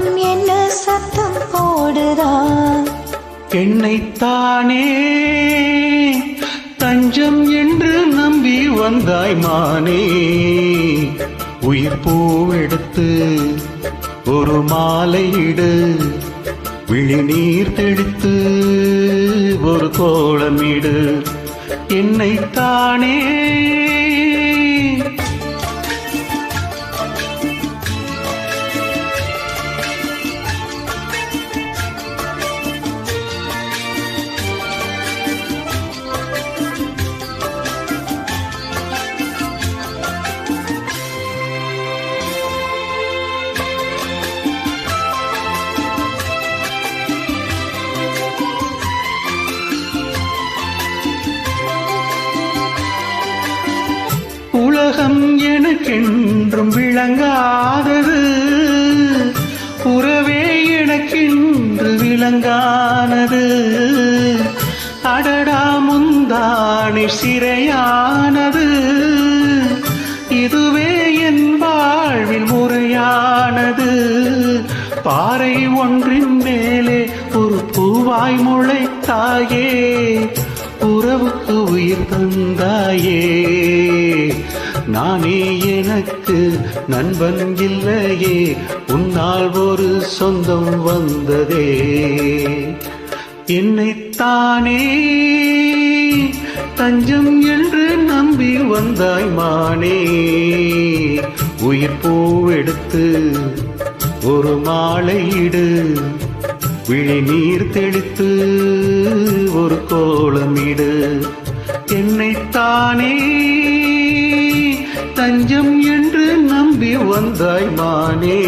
மனம் என்ன சத்தம் போடுதா? என்னைத்தானே தஞ்சம் என்று நம்பி வந்தாய் மானே. உயிர் பூவெடுத்து ஒரு மாலையிடு, விழிநீர் தெளித்து ஒரு கோலமிடு. என்னைத்தானே உலகம் எனக்கென்றும் விளங்காதது, உறவே எனக்கென்று விளங்கானது. அடடா முந்தானி சிறையானது, இதுவே என் வாழ்வில் முறையானது. பாறை ஒன்றின் மேலே ஒரு பூவாய் முளைத்தாயே, உறவுக்கு உயிர் தந்தாயே. நானே எனக்கு நண்பன் இல்லையே, உன்னால் ஒரு சொந்தம் வந்ததே. என்னைத்தானே தஞ்சம் என்று நம்பி வந்தாய் மானே. உயிர் பூவெடுத்து ஒரு மாலையிடு, விழிநீர் தெளித்து ஒரு கோலமிடு. என்னைத்தானே தஞ்சம் என்று நம்பி வந்தாய் மானே.